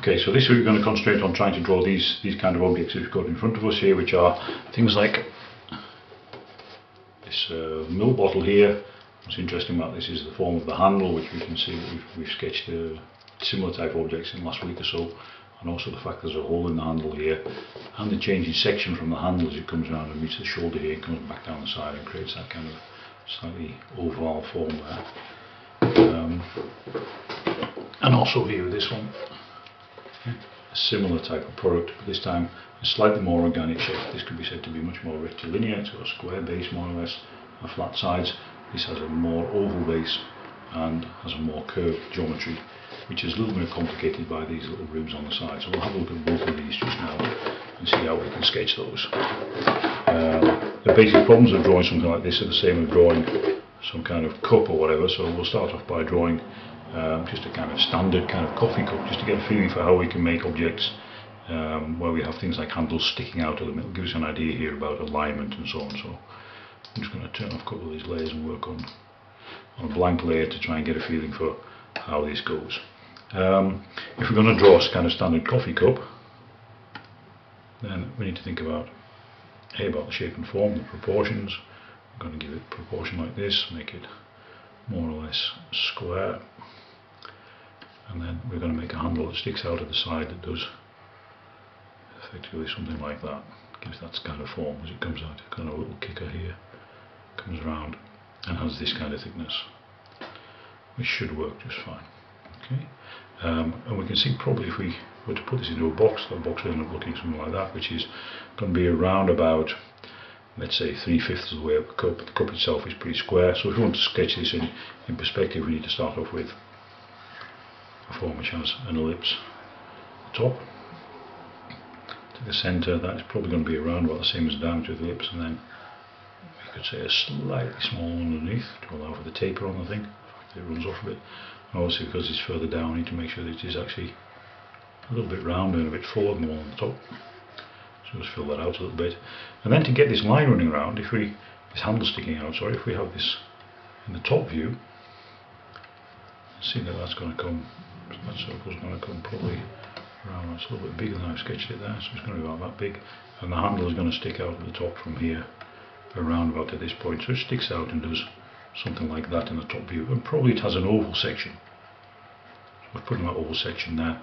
Okay, so this week we're going to concentrate on trying to draw these kind of objects that we've got in front of us here, which are things like this milk bottle here. What's interesting about this is the form of the handle, which we can see that we've sketched similar type objects in last week or so, and also the fact there's a hole in the handle here, and the change in section from the handle as it comes around and meets the shoulder here and comes back down the side and creates that kind of slightly oval form there. And also here with this one, a similar type of product, but this time a slightly more organic shape. This could be said to be much more rectilinear, so a square base more or less, and flat sides. This has a more oval base and has a more curved geometry, which is a little bit complicated by these little ribs on the side. So we'll have a look at both of these just now and see how we can sketch those. The basic problems of drawing something like this are the same as drawing some kind of cup or whatever, so we'll start off by drawing just a kind of standard kind of coffee cup, just to get a feeling for how we can make objects where we have things like handles sticking out of them. It'll give us an idea here about alignment and so on. So I'm just going to turn off a couple of these layers and work on a blank layer to try and get a feeling for how this goes. If we're going to draw a kind of standard coffee cup, then we need to think about the shape and form, the proportions. I'm going to give it a proportion like this, make it more or less square, and then we're going to make a handle that sticks out of the side that does effectively something like that. Gives that kind of form as it comes out. It's got a little kicker here, comes around and has this kind of thickness, which should work just fine. Okay, and we can see probably if we were to put this into a box, that box will end up looking something like that, which is going to be around about, let's say, 3/5 of the way up the cup. The cup itself is pretty square, so if we want to sketch this in perspective, we need to start off with a form which has an ellipse at the top. To the centre, that is probably going to be around about the same as the diameter of the ellipse, and then we could say a slightly smaller underneath to allow for the taper on the thing. It runs off a bit, and obviously because it's further down, we need to make sure that it is actually a little bit rounder and a bit fuller than the one on the top. So just fill that out a little bit, and then to get this line running around, this handle sticking out, sorry, if we have this in the top view, see that that's going to come, that circle's going to come probably around, it's a little bit bigger than I've sketched it there, so it's going to be about that big, and the handle is going to stick out at the top from here around about to this point, so it sticks out and does something like that in the top view, and probably it has an oval section. So we're putting that oval section there.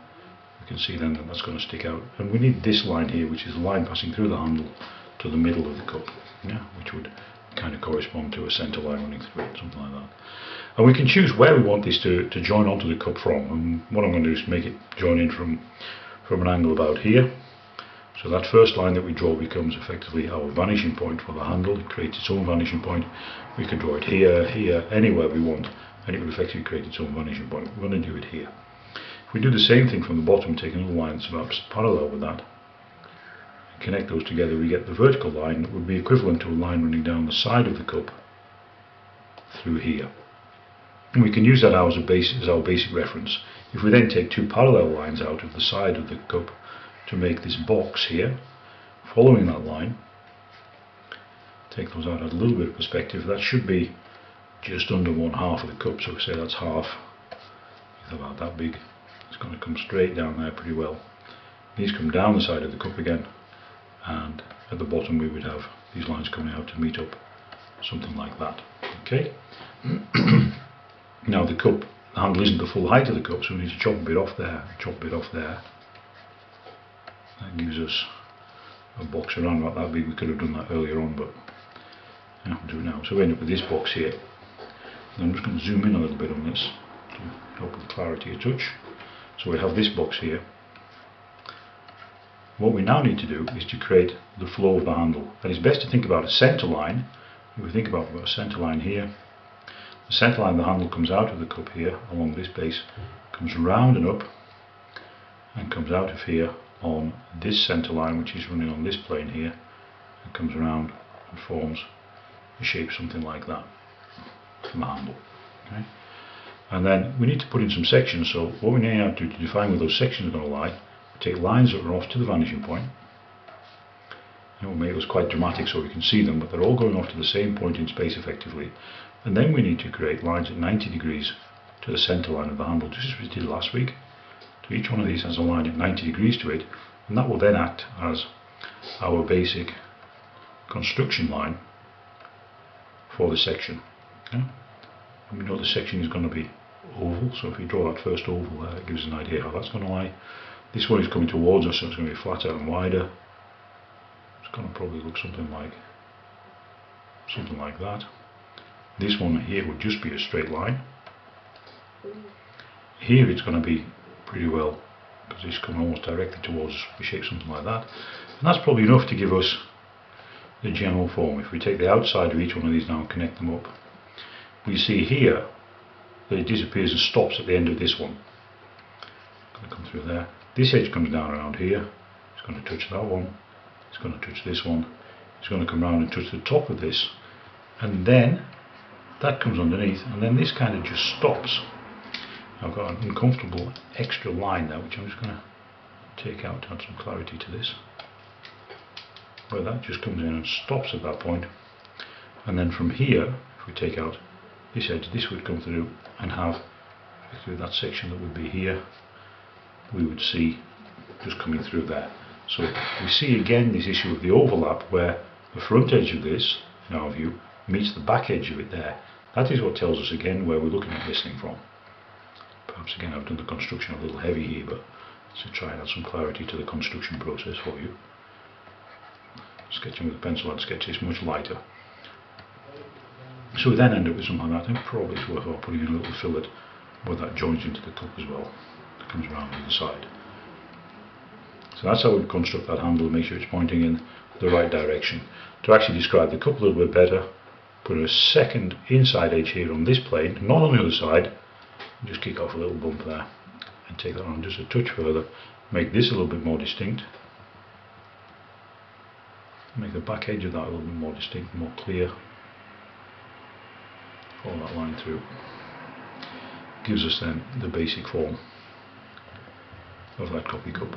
We can see then that that's going to stick out, and we need this line here, which is the line passing through the handle to the middle of the cup, which would kind of correspond to a centre line running through it, something like that. And we can choose where we want this to join onto the cup from, and what I'm going to do is make it join in from an angle about here. So that first line that we draw becomes effectively our vanishing point for the handle. It creates its own vanishing point. We can draw it here, here, anywhere we want, and it will effectively create its own vanishing point. We're going to do it here. If we do the same thing from the bottom, take another line that's about parallel with that, and connect those together, we get the vertical line that would be equivalent to a line running down the side of the cup through here. And we can use that as our basic reference. If we then take two parallel lines out of the side of the cup to make this box here, following that line, take those out at a little bit of perspective, that should be just under 1/2 of the cup, so we say that's half, it's about that big. It's going to come straight down there pretty well. These come down the side of the cup again, and at the bottom we would have these lines coming out to meet up, something like that. Okay. Now the handle isn't the full height of the cup, so we need to chop a bit off there, chop a bit off there. That gives us a box around about that big. We could have done that earlier on, but I'll do it now. So we end up with this box here. And I'm just going to zoom in a little bit on this to help with clarity a touch. So we have this box here. What we now need to do is to create the flow of the handle. And it's best to think about a centre line. If we think about a centre line here, the centre line of the handle comes out of the cup here along this base, comes round and up, and comes out of here on this centre line, which is running on this plane here, and comes around and forms a shape something like that from the handle. Okay? And then we need to put in some sections, so what we need now to define where those sections are going to lie, we take lines that are off to the vanishing point, and we'll make those quite dramatic so we can see them, but they're all going off to the same point in space effectively. And then we need to create lines at 90 degrees to the centre line of the handle, just as we did last week, to So each one of these has a line at 90 degrees to it, and that will then act as our basic construction line for the section. Okay? And we know the section is going to be oval, so if we draw that first oval there, it gives us an idea how that's going to lie. This one is coming towards us, so it's going to be flatter and wider. It's going to probably look something like that. This one here would just be a straight line. Here it's going to be pretty well, because it's coming almost directly towards us, we shape something like that. And that's probably enough to give us the general form. If we take the outside of each one of these now and connect them up, we see here that it disappears and stops at the end of this one. Going to come through there. This edge comes down around here. It's going to touch that one. It's going to touch this one. It's going to come round and touch the top of this, and then that comes underneath, and then this kind of just stops. I've got an uncomfortable extra line there, which I'm just going to take out to add some clarity to this, where that just comes in and stops at that point. And then from here, if we take out this edge, this would come through and have effectively that section that would be here, we would see just coming through there. So we see again this issue of the overlap, where the front edge of this, in our view, meets the back edge of it there. That is what tells us again where we're looking at this thing from. Perhaps again I've done the construction a little heavy here, but to try and add some clarity to the construction process for you. Sketching with a pencil, I'd sketch this much lighter. So we then end up with something like that, and probably it's worthwhile putting in a little fillet where that joins into the cup as well. That comes around the side. So that's how we construct that handle and make sure it's pointing in the right direction. To actually describe the cup a little bit better, put a second inside edge here on this plane, not on the other side, and just kick off a little bump there and take that on just a touch further, make this a little bit more distinct, make the back edge of that a little bit more distinct, more clear, follow that line through. Gives us then the basic form of that coffee cup,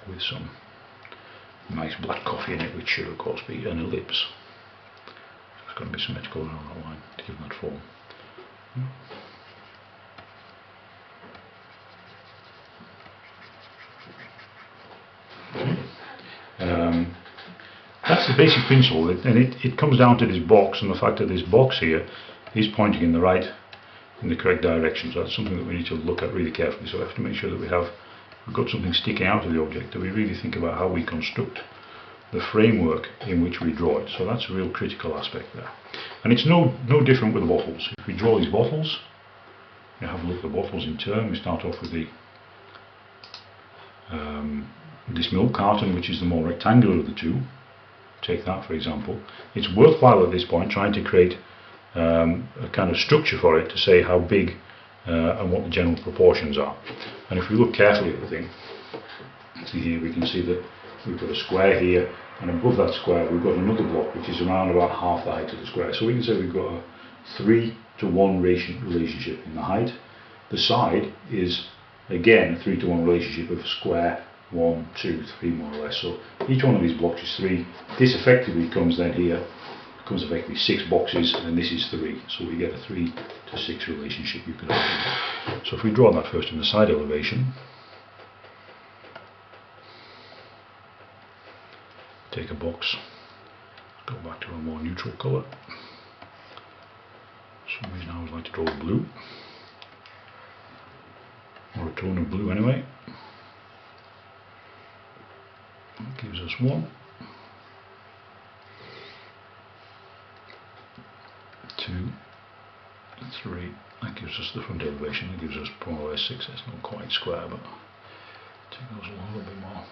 with some nice black coffee in it, which should of course be an ellipse. There's going to be some edge colour on that line to give them that form. That's the basic principle, and it comes down to this box, and the fact that this box here is pointing in the correct direction. So that's something that we need to look at really carefully. So we have to make sure that we've got something sticking out of the object, that we really think about how we construct the framework in which we draw it. So that's a real critical aspect there. And it's no different with bottles. If we draw these bottles, you have a look at the bottles in turn. We start off with this milk carton, which is the more rectangular of the two. Take that for example. It's worthwhile at this point trying to create a kind of structure for it to say how big and what the general proportions are. And if we look carefully at the thing, see here we can see that we've got a square here, and above that square we've got another block which is around about half the height of the square. So we can say we've got a 3-to-1 relationship in the height. The side is again a 3-to-1 relationship of square 1, 2, 3 more or less. So each one of these blocks is 3. This effectively comes then here, becomes effectively 6 boxes, and this is 3. So we get a 3-to-6 relationship, you could argue. So if we draw that first in the side elevation, take a box, go back to a more neutral colour. For some reason I always like to draw blue, or a tone of blue anyway. That gives us 1, 2, 3. That gives us the front elevation. That gives us more or less 6. It's not quite square, but take those along a little bit more.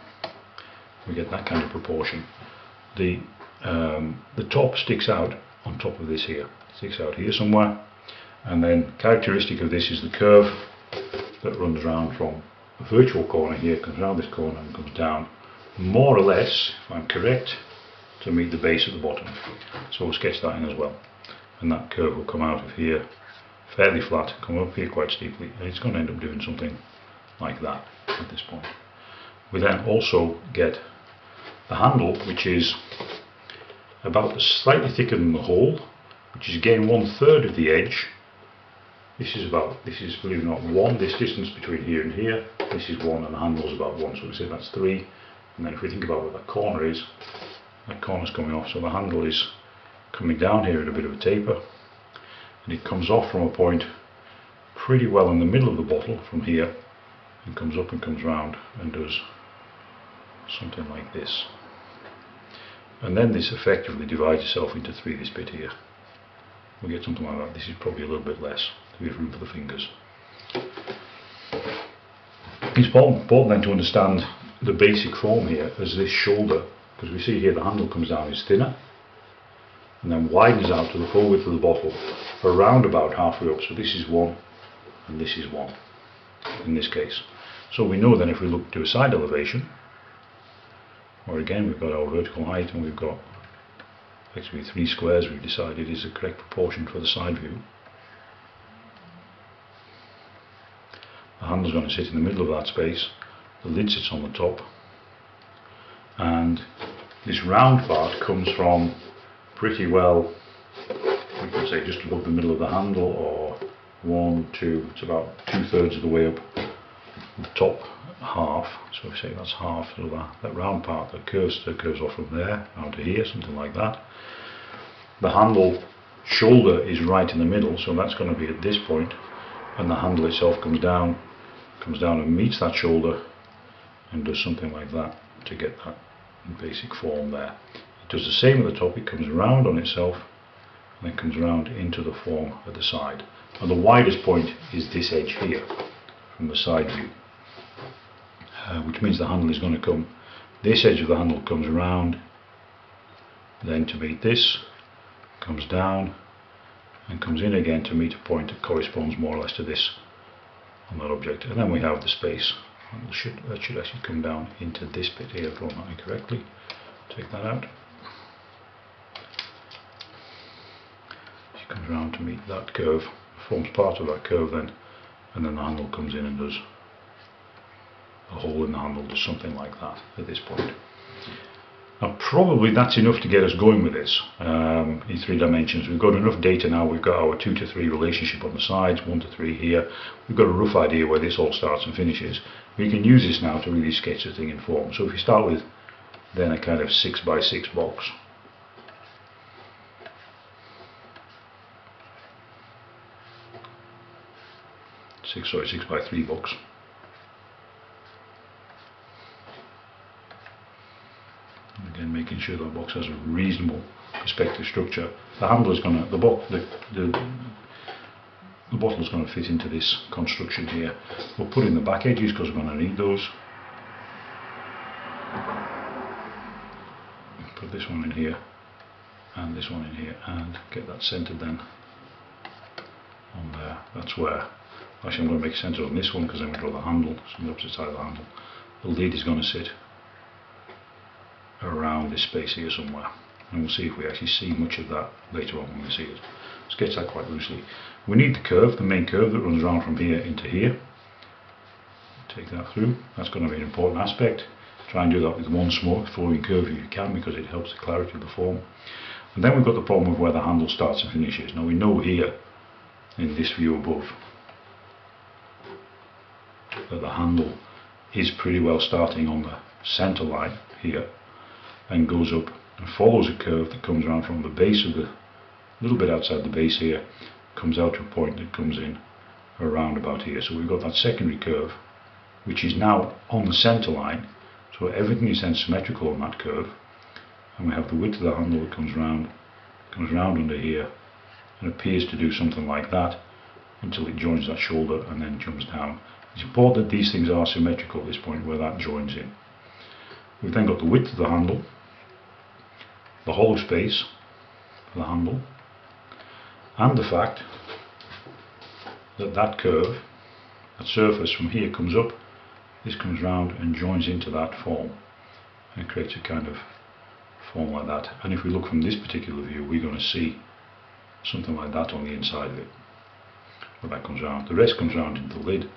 We get that kind of proportion. The top sticks out on top of this here. It sticks out here somewhere, and then characteristic of this is the curve that runs around from a virtual corner here, comes around this corner and comes down, more or less, if I'm correct, to meet the base at the bottom. So we'll sketch that in as well. And that curve will come out of here fairly flat, come up here quite steeply, and it's going to end up doing something like that at this point. We then also get the handle, which is about slightly thicker than the hole, which is again 1/3 of the edge This is, believe it or not, 1, this distance between here and here, this is 1, and the handle is about 1, so we say that's 3. And then if we think about what that corner is, that corner's coming off, so the handle is coming down here at a bit of a taper, and it comes off from a point pretty well in the middle of the bottle from here, and comes up and comes round and does something like this. And then this effectively divides itself into 3, this bit here. We get something like that. This is probably a little bit less, to give room for the fingers. It's important then to understand the basic form here as this shoulder, because we see here the handle comes down, is thinner, and then widens out to the full width of the bottle around about halfway up. So this is 1 and this is 1 in this case. So we know then if we look to a side elevation, or again we've got our vertical height and we've got effectively 3 squares we've decided is the correct proportion for the side view. The handle's going to sit in the middle of that space, the lid sits on the top, and this round part comes from pretty well, we can say just above the middle of the handle, or 1, 2, it's about 2/3 of the way up the top half, so we say that's half, so that round part that curves off from there down to here, something like that. The handle shoulder is right in the middle, so that's going to be at this point, and the handle itself comes down and meets that shoulder and does something like that to get that basic form there. It does the same at the top, it comes round on itself and then comes round into the form at the side. And the widest point is this edge here from the side view, which means the handle is going to come, this edge of the handle comes round then to meet this, comes down and comes in again to meet a point that corresponds more or less to this on that object, and then we have the space. That should actually come down into this bit here, if I drawn that incorrectly. Take that out. It comes round to meet that curve, forms part of that curve then, and then the handle comes in and does a hole in the handle, does something like that at this point. Now probably that's enough to get us going with this in 3 dimensions. We've got enough data now, we've got our 2 to 3 relationship on the sides, 1 to 3 here, we've got a rough idea where this all starts and finishes. We can use this now to really sketch the thing in form. So if you start with then a kind of 6 by 6 box, six by 3 box. Again, making sure that box has a reasonable perspective structure. The handle is going to, the bottle is going to fit into this construction here. We'll put in the back edges because we're going to need those. Put this one in here and this one in here and get that centered then on there. That's where, actually I'm going to make a center on this one because then we draw the handle, so on the opposite side of the handle. The lid is going to sit around this space here somewhere, and we'll see if we actually see much of that later on when we see it. Sketch that quite loosely. We need the curve, the main curve that runs around from here into here. Take that through, that's going to be an important aspect. Try and do that with one smooth flowing curve if you can, because it helps the clarity of the form. And then we've got the problem of where the handle starts and finishes. Now we know here in this view above that the handle is pretty well starting on the center line here and goes up and follows a curve that comes around from the base of the, little bit outside the base here, comes out to a point that comes in around about here. So we've got that secondary curve which is now on the center line, so everything is then symmetrical on that curve, and we have the width of the handle that comes round under here and appears to do something like that until it joins that shoulder and then jumps down. It's important that these things are symmetrical at this point where that joins in. We've then got the width of the handle, the hollow space for the handle, and the fact that that curve, that surface from here comes up, this comes round and joins into that form, and it creates a kind of form like that. And if we look from this particular view, we're going to see something like that on the inside of it, where that comes round. The rest comes round into the lid.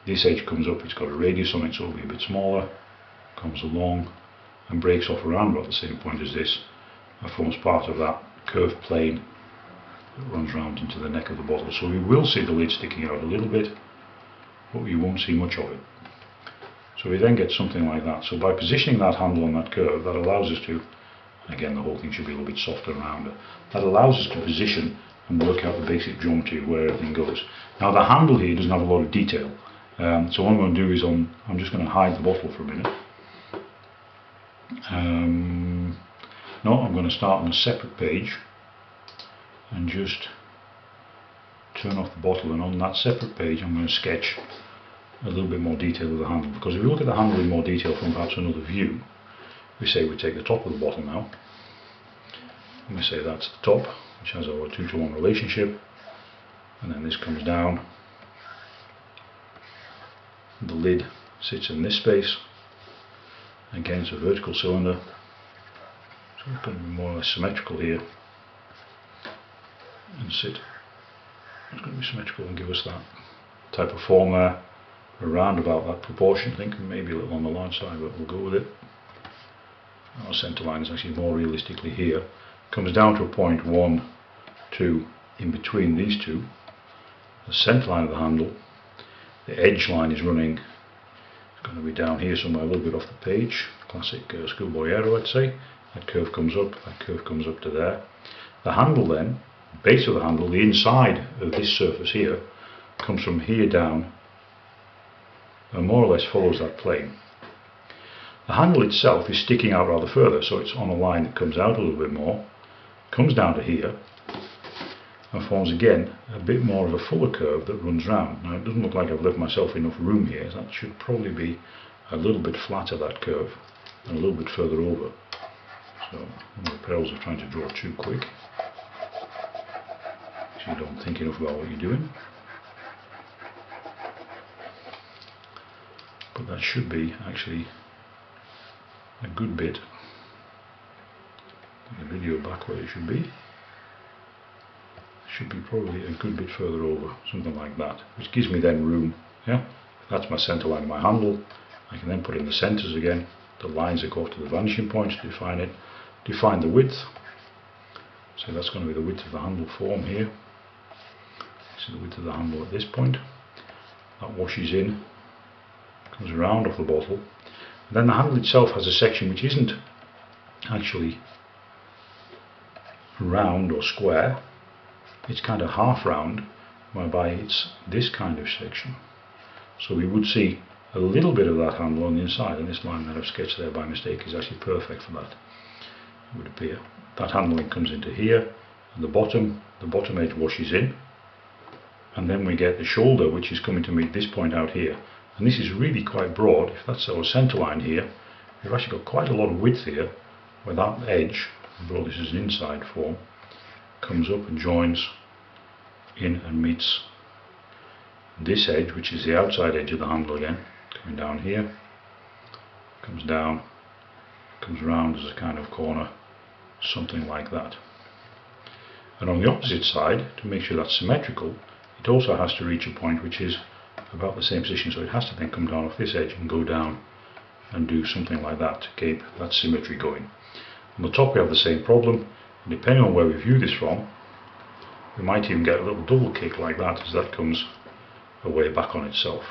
This edge comes up, it's got a radius on it, so it'll be a bit smaller, comes along and breaks off around about the same point as this, and forms part of that curved plane that runs round into the neck of the bottle. So we will see the lid sticking out a little bit, but you won't see much of it. So we then get something like that. So by positioning that handle on that curve, that allows us to, again the whole thing should be a little bit softer and rounder, that allows us to position and work out the basic geometry of where everything goes. Now the handle here doesn't have a lot of detail, so what I'm going to do is I'm just going to hide the bottle for a minute. No, I'm going to start on a separate page and just turn off the bottle, and on that separate page I'm going to sketch a little bit more detail of the handle, because if we look at the handle in more detail from perhaps another view, we say we take the top of the bottle now, and we say that's the top, which has our 2-to-1 relationship, and then this comes down, the lid sits in this space, again it's a vertical cylinder, so it's going to be more or less symmetrical here, and it's going to be symmetrical and give us that type of form there, around about that proportion. I think maybe a little on the large side, but we'll go with it. Our centre line is actually more realistically here. Comes down to a point 1, 2 in between these two. The centre line of the handle. The edge line is running, it's going to be down here somewhere, a little bit off the page. Classic schoolboy arrow, I'd say. That curve comes up, that curve comes up to there. The handle then, base of the handle, the inside of this surface here, comes from here down and more or less follows that plane. The handle itself is sticking out rather further, so it's on a line that comes out a little bit more, comes down to here, and forms again a bit more of a fuller curve that runs round. Now it doesn't look like I've left myself enough room here, so that should probably be a little bit flatter, that curve, and a little bit further over. So one of the perils of trying to draw too quick, so you don't think enough about what you're doing. But that should be actually a good bit. Take the video back where it should be. Should be probably a good bit further over, something like that, which gives me then room. Yeah, that's my centre line of my handle. I can then put in the centres again, the lines that go off to the vanishing points to define it. Define the width. So that's going to be the width of the handle form here. This is the width of the handle at this point. That washes in, comes around off the bottle. And then the handle itself has a section which isn't actually round or square. It's kind of half round, whereby it's this kind of section. So we would see a little bit of that handle on the inside, and this line that I've sketched there by mistake is actually perfect for that, it would appear. That handling comes into here, and the bottom edge washes in, and then we get the shoulder, which is coming to meet this point out here. And this is really quite broad. If that's our centre line here, we've actually got quite a lot of width here, where that edge, although this is an inside form, comes up and joins in and meets this edge, which is the outside edge of the handle again, coming down here, comes down, comes round as a kind of corner, something like that. And on the opposite side, to make sure that's symmetrical, it also has to reach a point which is about the same position, so it has to then come down off this edge and go down and do something like that to keep that symmetry going. On the top we have the same problem, and depending on where we view this from, we might even get a little double kick like that as that comes away back on itself.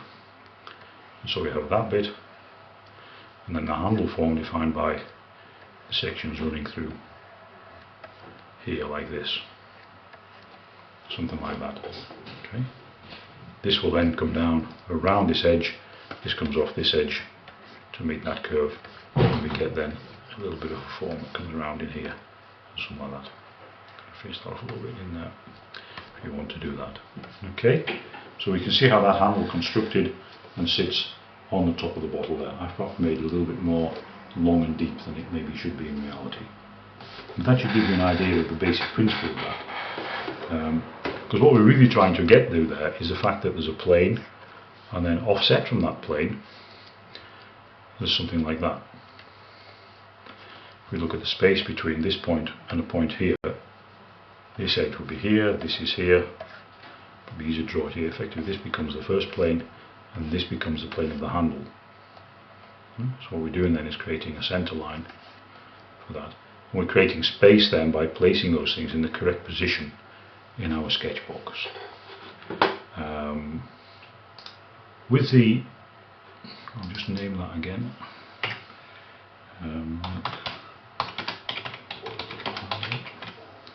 And so we have that bit, and then the handle form defined by the sections running through here like this, something like that. Okay. This will then come down around this edge, this comes off this edge to meet that curve, and we get then a little bit of a form that comes around in here, something like that. Finish that off a little bit in there if you want to do that. Okay, so we can see how that handle constructed and sits on the top of the bottle there. I've got made it a little bit more long and deep than it maybe should be in reality. And that should give you an idea of the basic principle of that. Because what we're really trying to get to there is the fact that there's a plane, and then offset from that plane there's something like that. If we look at the space between this point and a point here, this edge will be here, this is here, it would be easy to draw it here. Effectively this becomes the first plane, and this becomes the plane of the handle. So what we're doing then is creating a centre line for that. And we're creating space then by placing those things in the correct position in our sketch box. With the, I'll just name that again.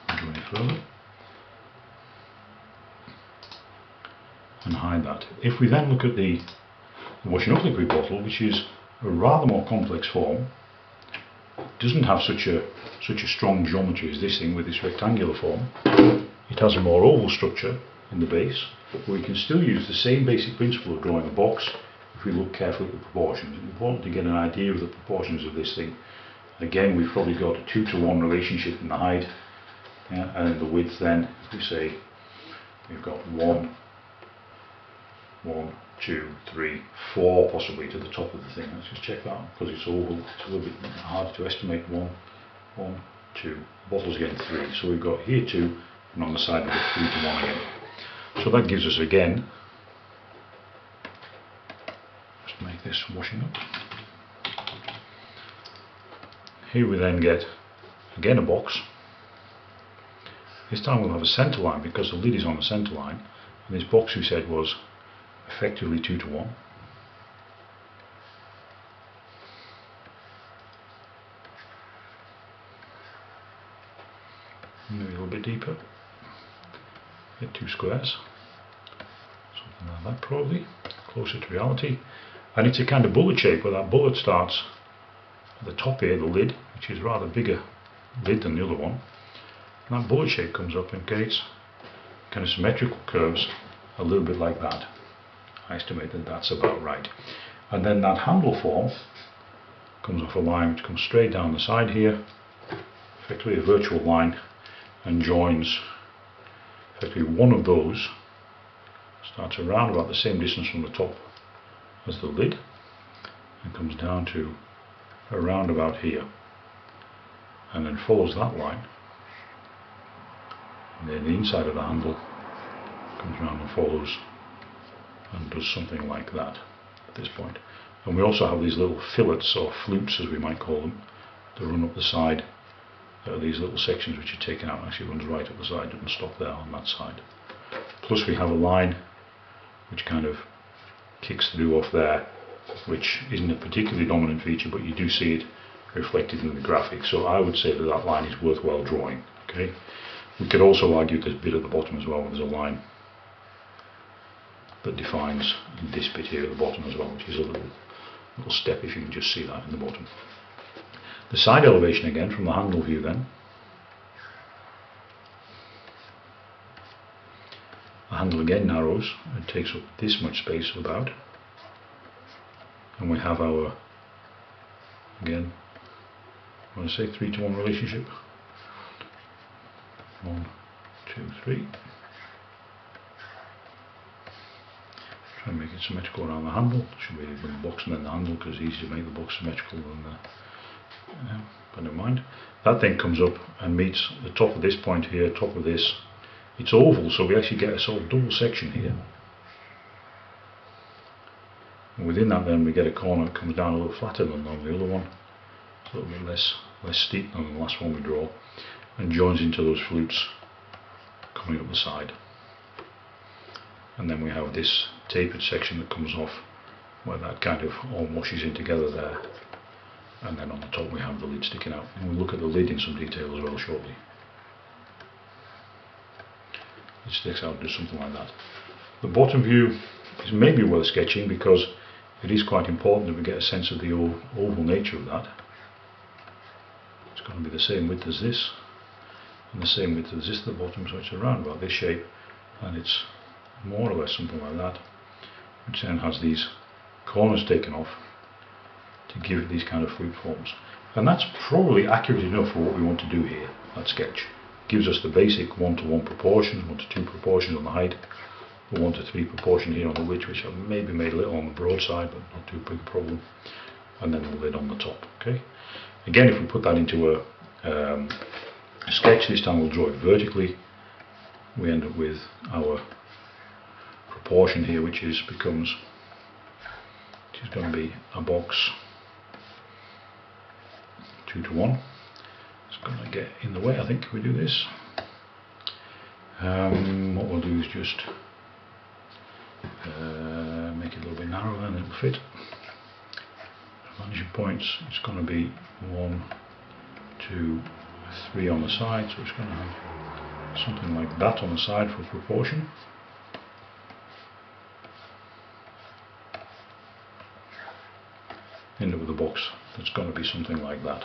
Go any further and hide that. If we then look at the washing up liquid bottle, which is a rather more complex form, doesn't have such a strong geometry as this thing with this rectangular form. It has a more oval structure in the base, but we can still use the same basic principle of drawing a box if we look carefully at the proportions. It's important to get an idea of the proportions of this thing. Again, we've probably got a 2-to-1 relationship in the height, and in the width then, if we say we've got 1, 2, 3, 4 possibly to the top of the thing. Let's just check that, because it's oval, it's a little bit hard to estimate. 1, 2, bottle's getting 3, so we've got here 2, and on the side we've got 3 to 1 again. So that gives us again, let's make this washing up. Here we then get again a box. This time we'll have a centre line because the lid is on the centre line, and this box we said was effectively 2-to-1. Maybe a little bit deeper. Get 2 squares. Something like that probably, closer to reality. And it's a kind of bullet shape where that bullet starts at the top here, the lid, which is a rather bigger lid than the other one. And that bullet shape comes up and creates kind of symmetrical curves a little bit like that. I estimate that that's about right. And then that handle form comes off a line which comes straight down the side here, effectively a virtual line, and joins effectively one of those, starts around about the same distance from the top as the lid, and comes down to around about here, and then follows that line, and then the inside of the handle comes around and follows and does something like that at this point. And we also have these little fillets or flutes, as we might call them, that run up the side. There are these little sections which are taken out, actually runs right up the side, doesn't stop there on that side. Plus we have a line which kind of kicks through off there, which isn't a particularly dominant feature, but you do see it reflected in the graphic. So I would say that that line is worthwhile drawing. Okay. We could also argue there's a bit at the bottom as well, where there's a line that defines this bit here at the bottom as well, which is a little step, if you can just see that in the bottom. The side elevation again from the handle view then. The handle again narrows and takes up this much space about, and we have our, again, I want to say 3-to-1 relationship. 1, 2, 3. Try and make it symmetrical around the handle. Should be the box and then the handle, because it's easier to make the box symmetrical than the. But never mind. That then comes up and meets the top of this point here, top of this. It's oval, so we actually get a sort of double section here. And within that, then we get a corner that comes down a little flatter than on the other one, a little bit less steep than the last one we draw, and joins into those flutes coming up the side. And then we have this tapered section that comes off, where that kind of all mushes in together there. And then on the top we have the lid sticking out. And we'll look at the lid in some detail as well shortly. It sticks out, does something like that. The bottom view is maybe worth sketching because it is quite important that we get a sense of the oval nature of that. It's going to be the same width as this, and the same width as this at the bottom, so it's around about this shape, and it's more or less something like that, which then has these corners taken off to give it these kind of flute forms. And that's probably accurate enough for what we want to do here, that sketch. It gives us the basic 1-to-1 proportions, 1-to-2 proportions on the height, the 1-to-3 proportion here on the width, which I've maybe made a little on the broad side, but not too big a problem, and then the lid on the top. Okay. Again, if we put that into a sketch, this time we'll draw it vertically. We end up with our proportion here, which is going to be a box 2-to-1. It's going to get in the way, I think, if we do this. What we'll do is just make it a little bit narrower and it'll fit. Vanishing points, it's going to be 1, 2, 3 on the side, so it's going to have something like that on the side for proportion. End up with a box that's going to be something like that,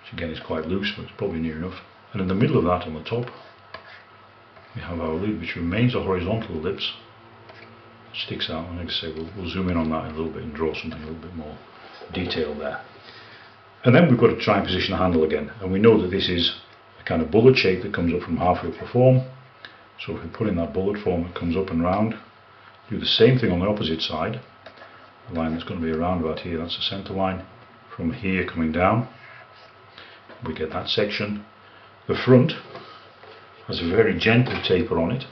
which again is quite loose, but it's probably near enough. And in the middle of that, on the top, we have our lid, which remains a horizontal ellipse, sticks out, and like I say, we'll zoom in on that in a little bit and draw something a little bit more detailed there. And then we've got to try and position the handle again, and we know that this is a kind of bullet shape that comes up from halfway up the form. So if we put in that bullet form that comes up and round, do the same thing on the opposite side. The line that's going to be around about here, that's the centre line. From here coming down, we get that section. The front has a very gentle taper on it,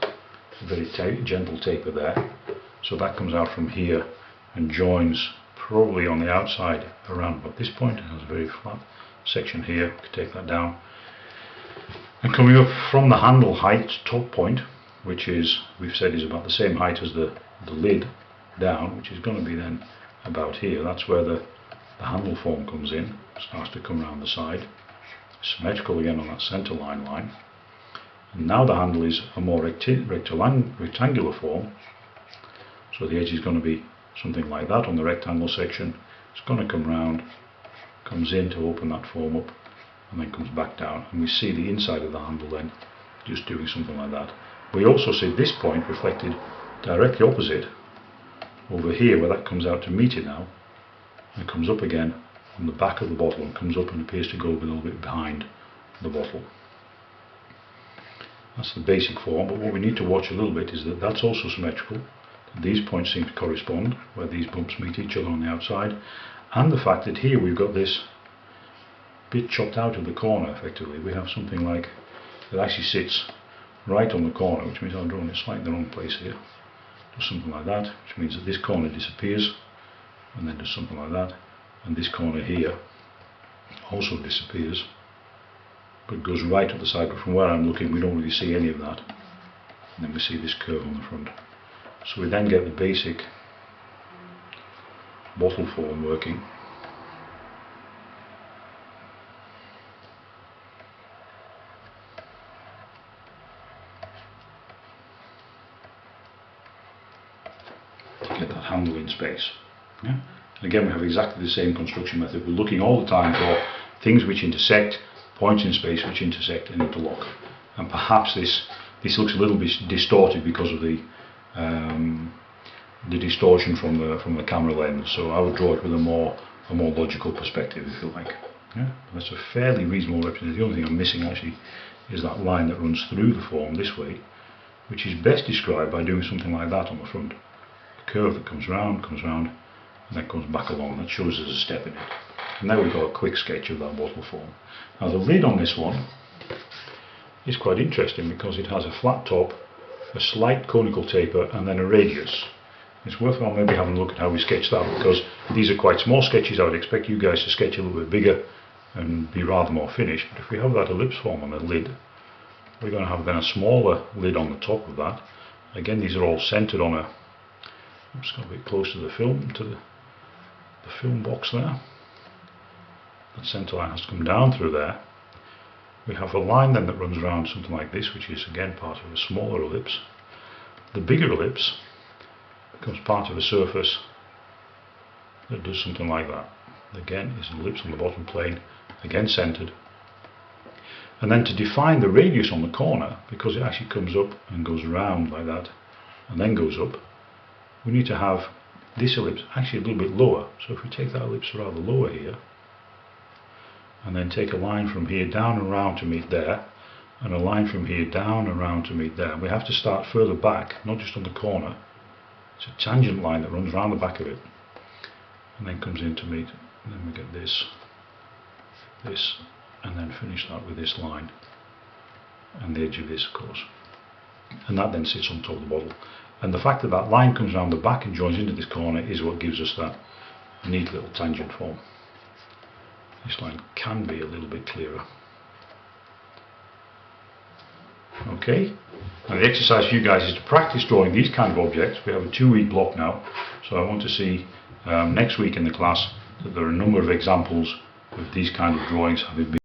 a very gentle taper there. So that comes out from here and joins probably on the outside around about this point. It has a very flat section here. We can take that down. And coming up from the handle height, top point, which is, we've said, is about the same height as the lid down, which is going to be then about here. That's where the handle form comes in, starts to come around the side, symmetrical again on that centre line. And now the handle is a more rectangular form, so the edge is going to be something like that on the rectangle section. It's going to come round, comes in to open that form up, and then comes back down, and we see the inside of the handle then just doing something like that. We also see this point reflected directly opposite over here, where that comes out to meet it now, and comes up again on the back of the bottle and comes up and appears to go a little bit behind the bottle. That's the basic form, but what we need to watch a little bit is that that's also symmetrical. These points seem to correspond where these bumps meet each other on the outside, and the fact that here we've got this bit chopped out of the corner. Effectively we have something like that actually sits right on the corner, which means I'm drawing it slightly in the wrong place here. Does something like that, which means that this corner disappears, and then does something like that, and this corner here also disappears, but goes right up the side. But from where I'm looking, we don't really see any of that, and then we see this curve on the front. So we then get the basic bottle form working. To get that handle in space. Yeah? And again, we have exactly the same construction method. We're looking all the time for things which intersect, points in space which intersect and interlock. And perhaps this looks a little bit distorted because of the distortion from the camera lens. So I would draw it with a more logical perspective, if you like. Yeah? That's a fairly reasonable representation. The only thing I'm missing actually is that line that runs through the form this way, which is best described by doing something like that on the front. A curve that comes round, and then comes back along. That shows us a step in it. And now we've got a quick sketch of that bottle form. Now the lid on this one is quite interesting because it has a flat top, a slight conical taper, and then a radius. It's worthwhile maybe having a look at how we sketch that, because these are quite small sketches. I would expect you guys to sketch a little bit bigger and be rather more finished. But if we have that ellipse form on the lid, we're going to have then a smaller lid on the top of that. Again, these are all centered on a, I'm just going to be close to the film, to the film box there. That center line has to come down through there. We have a line then that runs around something like this, which is again part of a smaller ellipse. The bigger ellipse becomes part of a surface that does something like that. Again, is an ellipse on the bottom plane, again centered. And then to define the radius on the corner, because it actually comes up and goes around like that and then goes up, we need to have this ellipse actually a little bit lower. So if we take that ellipse rather lower here, and then take a line from here down and round to meet there, and a line from here down and round to meet there. We have to start further back, not just on the corner. It's a tangent line that runs around the back of it and then comes in to meet, and then we get this, and then finish that with this line and the edge of this, of course, and that then sits on top of the bottle. And the fact that that line comes around the back and joins into this corner is what gives us that neat little tangent form. This line can be a little bit clearer. Okay, and the exercise for you guys is to practice drawing these kind of objects. We have a 2-week block now, so I want to see next week in the class that there are a number of examples of these kind of drawings having been